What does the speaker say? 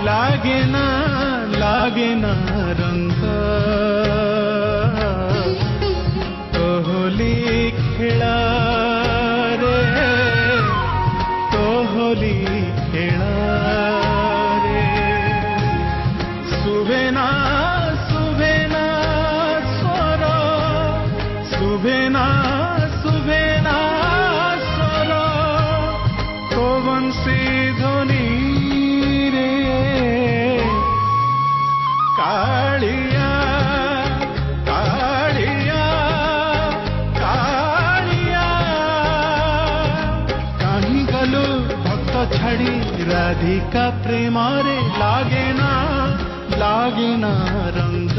लागे ना रंग तो होली खेला रे तो होली खेला रे सुबेना सुबेना स्वर सुबेना सुबेना स्वर तो बंसी ध्वनि रे कालिया कालिया कालिया कहीं गलु भक्त छाड़ी राधिका प्रेम रे लागे ना रंग